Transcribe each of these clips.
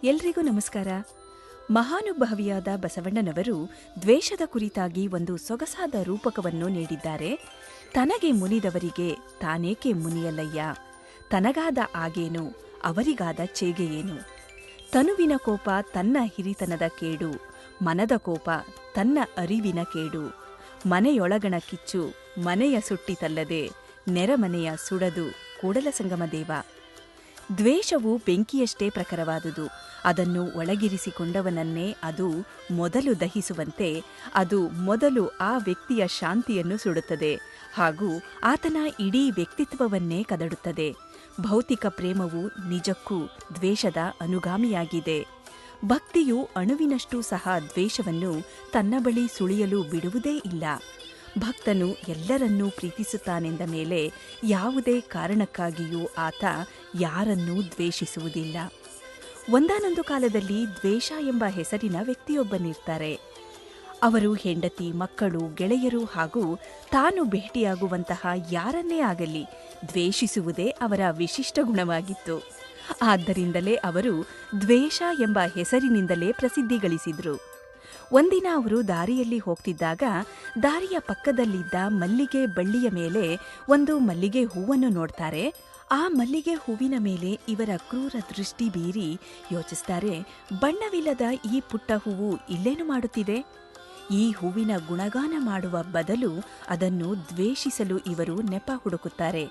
ಎಲ್ರಿಗೂ ನಮಸ್ಕಾರ. ಮಹಾನುಭಾವಿಯಾದ ಬಸವಣ್ಣನವರು ದ್ವೇಷದ ಕುರಿತಾಗಿ ಒಂದು ಸೊಗಸಾದ ರೂಪಕವನ್ನು ನೀಡಿದ್ದಾರೆ. ತನಗೆ ಮುನಿದವರಿಗೆ ತಾನೇಕೆ ಮುನಿಯಲ್ಲಯ್ಯ, ತನಗಾದ ಆಗೇನು ಅವರಿಗಾದ ಚೇಗೆಯೇನು. ತನುವಿನ ಕೋಪ ತನ್ನ ಹಿರಿತನದ ಕೇಡು, ಮನದ ಕೋಪ ತನ್ನ ಅರಿವಿನ ಕೇಡು. ಮನೆಯೊಳಗಣ ಕಿಚ್ಚು ಮನೆಯ ಸುಟ್ಟಿತಲ್ಲದೆ, ನೆರಮನೆಯ ಸುಡದು ಕೂಡಲ ಸಂಗಮ ದೇವ. ದ್ವೇಷವು ಬೆಂಕಿಯಷ್ಟೇ ಪ್ರಖರವಾದುದು. ಅದನ್ನು ಒಳಗಿರಿಸಿಕೊಂಡವನನ್ನೇ ಅದು ಮೊದಲು ದಹಿಸುವಂತೆ ಅದು ಮೊದಲು ಆ ವ್ಯಕ್ತಿಯ ಶಾಂತಿಯನ್ನು ಸುಡುತ್ತದೆ ಹಾಗೂ ಆತನ ಇಡೀ ವ್ಯಕ್ತಿತ್ವವನ್ನೇ ಕದಡುತ್ತದೆ. ಭೌತಿಕ ಪ್ರೇಮವು ನಿಜಕ್ಕೂ ದ್ವೇಷದ ಅನುಗಾಮಿಯಾಗಿದೆ. ಭಕ್ತಿಯು ಅಣುವಿನಷ್ಟು ಸಹ ದ್ವೇಷವನ್ನು ತನ್ನ ಬಳಿ ಸುಳಿಯಲು ಬಿಡುವುದೇ ಇಲ್ಲ. ಭಕ್ತನು ಎಲ್ಲರನ್ನೂ ಪ್ರೀತಿಸುತ್ತಾನೆಂದ ಮೇಲೆ ಯಾವುದೇ ಕಾರಣಕ್ಕಾಗಿಯೂ ಆತ ಯಾರನ್ನೂ ದ್ವೇಷಿಸುವುದಿಲ್ಲ. ಒಂದಾನೊಂದು ಕಾಲದಲ್ಲಿ ದ್ವೇಷ ಎಂಬ ಹೆಸರಿನ ವ್ಯಕ್ತಿಯೊಬ್ಬನಿರ್ತಾರೆ. ಅವರು ಹೆಂಡತಿ, ಮಕ್ಕಳು, ಗೆಳೆಯರು ಹಾಗೂ ತಾನು ಭೇಟಿಯಾಗುವಂತಹ ಯಾರನ್ನೇ ಆಗಲಿ ದ್ವೇಷಿಸುವುದೇ ಅವರ ವಿಶಿಷ್ಟ ಗುಣವಾಗಿತ್ತು. ಆದ್ದರಿಂದಲೇ ಅವರು ದ್ವೇಷ ಎಂಬ ಹೆಸರಿನಿಂದಲೇ ಪ್ರಸಿದ್ಧಿ ಗಳಿಸಿದ್ರು. ಒಂದಿನ ಅವರು ದಾರಿಯಲ್ಲಿ ಹೋಗ್ತಿದ್ದಾಗ ದಾರಿಯ ಪಕ್ಕದಲ್ಲಿದ್ದ ಮಲ್ಲಿಗೆ ಬಳ್ಳಿಯ ಮೇಲೆ ಒಂದು ಮಲ್ಲಿಗೆ ಹೂವನ್ನು ನೋಡ್ತಾರೆ. ಆ ಮಲ್ಲಿಗೆ ಹೂವಿನ ಮೇಲೆ ಇವರ ಕ್ರೂರ ದೃಷ್ಟಿ ಬೀರಿ ಯೋಚಿಸ್ತಾರೆ, ಬಣ್ಣವಿಲ್ಲದ ಈ ಪುಟ್ಟ ಹೂವು ಇಲ್ಲೇನು ಮಾಡುತ್ತಿದೆ? ಈ ಹೂವಿನ ಗುಣಗಾನ ಮಾಡುವ ಬದಲು ಅದನ್ನು ದ್ವೇಷಿಸಲು ಇವರು ನೆಪ ಹುಡುಕುತ್ತಾರೆ.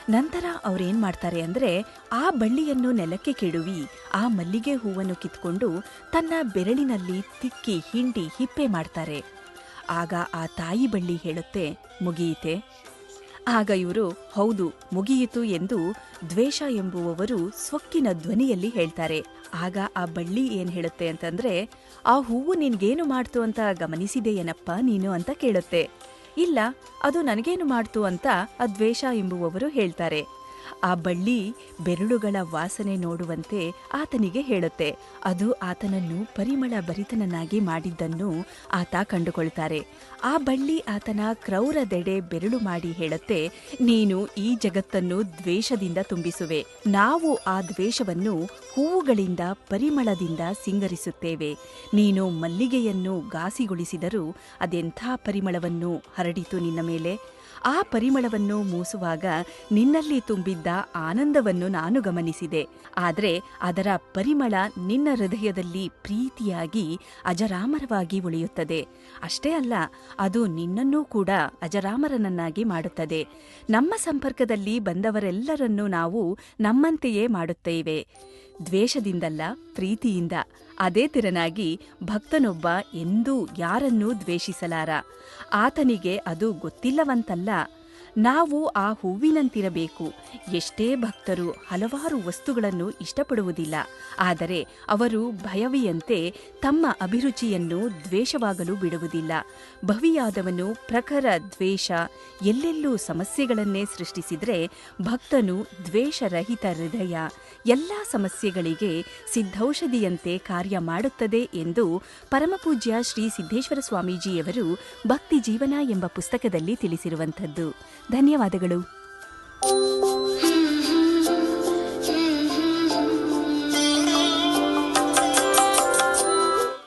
ನಂತರ ಅವರೇನ್ ಮಾಡ್ತಾರೆ ಅಂದರೆ, ಆ ಬಳ್ಳಿಯನ್ನು ನೆಲಕ್ಕೆ ಕೆಡವಿ ಆ ಮಲ್ಲಿಗೆ ಹೂವನ್ನು ಕಿತ್ಕೊಂಡು ತನ್ನ ಬೆರಳಿನಲ್ಲಿ ತಿಕ್ಕಿ ಹಿಂಡಿ ಹಿಪ್ಪೆ ಮಾಡ್ತಾರೆ. ಆಗ ಆ ತಾಯಿ ಬಳ್ಳಿ ಹೇಳುತ್ತೆ, ಮುಗಿಯಿತೆ. ಆಗ ಇವರು ಹೌದು ಮುಗಿಯಿತು ಎಂದು ದ್ವೇಷ ಎಂಬುವವರು ಸೊಕ್ಕಿನ ಧ್ವನಿಯಲ್ಲಿ ಹೇಳ್ತಾರೆ. ಆಗ ಆ ಬಳ್ಳಿ ಏನ್ ಹೇಳುತ್ತೆ ಅಂತಂದ್ರೆ, ಆ ಹೂವು ನಿನ್ಗೇನು ಮಾಡ್ತು ಅಂತ ಗಮನಿಸಿದೆಯೇನಪ್ಪ ನೀನು ಅಂತ ಕೇಳುತ್ತೆ. ಇಲ್ಲ, ಅದು ನನಗೇನು ಮಾಡ್ತು ಅಂತ ಆ ದ್ವೇಷ ಎಂಬುವವರು ಹೇಳ್ತಾರೆ. ಆ ಬಳ್ಳಿ ಬೆರಳುಗಳ ವಾಸನೆ ನೋಡುವಂತೆ ಆತನಿಗೆ ಹೇಳುತ್ತೆ. ಅದು ಆತನನ್ನು ಪರಿಮಳ ಭರಿತನನ್ನಾಗಿ ಮಾಡಿದ್ದನ್ನು ಆತ ಕಂಡುಕೊಳ್ತಾರೆ. ಆ ಬಳ್ಳಿ ಆತನ ಕ್ರೌರದೆಡೆ ಬೆರಳು ಮಾಡಿ ಹೇಳುತ್ತೆ, ನೀನು ಈ ಜಗತ್ತನ್ನು ದ್ವೇಷದಿಂದ ತುಂಬಿಸುವೆ. ನಾವು ಆ ದ್ವೇಷವನ್ನು ಹೂವುಗಳಿಂದ ಪರಿಮಳದಿಂದ ಸಿಂಗರಿಸುತ್ತೇವೆ. ನೀನು ಮಲ್ಲಿಗೆಯನ್ನು ಘಾಸಿಗೊಳಿಸಿದರೂ ಅದೆಂಥ ಪರಿಮಳವನ್ನು ಹರಡಿತು ನಿನ್ನ ಮೇಲೆ. ಆ ಪರಿಮಳವನ್ನು ಮೂಸುವಾಗ ನಿನ್ನಲ್ಲಿ ತುಂಬಿದ್ದ ಆನಂದವನ್ನು ನಾನು ಗಮನಿಸಿದೆ. ಆದರೆ ಅದರ ಪರಿಮಳ ನಿನ್ನ ಹೃದಯದಲ್ಲಿ ಪ್ರೀತಿಯಾಗಿ ಅಜರಾಮರವಾಗಿ ಉಳಿಯುತ್ತದೆ. ಅಷ್ಟೇ ಅಲ್ಲ, ಅದು ನಿನ್ನನ್ನೂ ಕೂಡ ಅಜರಾಮರನನ್ನಾಗಿ ಮಾಡುತ್ತದೆ. ನಮ್ಮ ಸಂಪರ್ಕದಲ್ಲಿ ಬಂದವರೆಲ್ಲರನ್ನೂ ನಾವು ನಮ್ಮಂತೆಯೇ ಮಾಡುತ್ತೇವೆ, ದ್ವೇಷದಿಂದಲ್ಲ, ಪ್ರೀತಿಯಿಂದ. ಅದೇ ತೆರನಾಗಿ ಭಕ್ತನೊಬ್ಬ ಎಂದೂ ಯಾರನ್ನೂ ದ್ವೇಷಿಸಲಾರ. ಆತನಿಗೆ ಅದು ಗೊತ್ತಿಲ್ಲವಂತಲ್ಲ. ನಾವು ಆ ಹೂವಿನಂತಿರಬೇಕು. ಎಷ್ಟೇ ಭಕ್ತರು ಹಲವಾರು ವಸ್ತುಗಳನ್ನು ಇಷ್ಟಪಡುವುದಿಲ್ಲ. ಆದರೆ ಅವರು ಭಯವಿಯಂತೆ ತಮ್ಮ ಅಭಿರುಚಿಯನ್ನು ದ್ವೇಷವಾಗಲು ಬಿಡುವುದಿಲ್ಲ. ಭವಿಯಾದವನು ಪ್ರಖರ ದ್ವೇಷ ಎಲ್ಲೆಲ್ಲೂ ಸಮಸ್ಯೆಗಳನ್ನೇ ಸೃಷ್ಟಿಸಿದರೆ, ಭಕ್ತನು ದ್ವೇಷರಹಿತ ಹೃದಯ ಎಲ್ಲ ಸಮಸ್ಯೆಗಳಿಗೆ ಸಿದ್ಧೌಷಧಿಯಂತೆ ಕಾರ್ಯ ಮಾಡುತ್ತದೆ ಎಂದು ಪರಮಪೂಜ್ಯ ಶ್ರೀ ಸಿದ್ದೇಶ್ವರ ಸ್ವಾಮೀಜಿಯವರು ಭಕ್ತಿ ಜೀವನ ಎಂಬ ಪುಸ್ತಕದಲ್ಲಿ ತಿಳಿಸಿರುವಂಥದ್ದು. ಧನ್ಯವಾದಗಳು.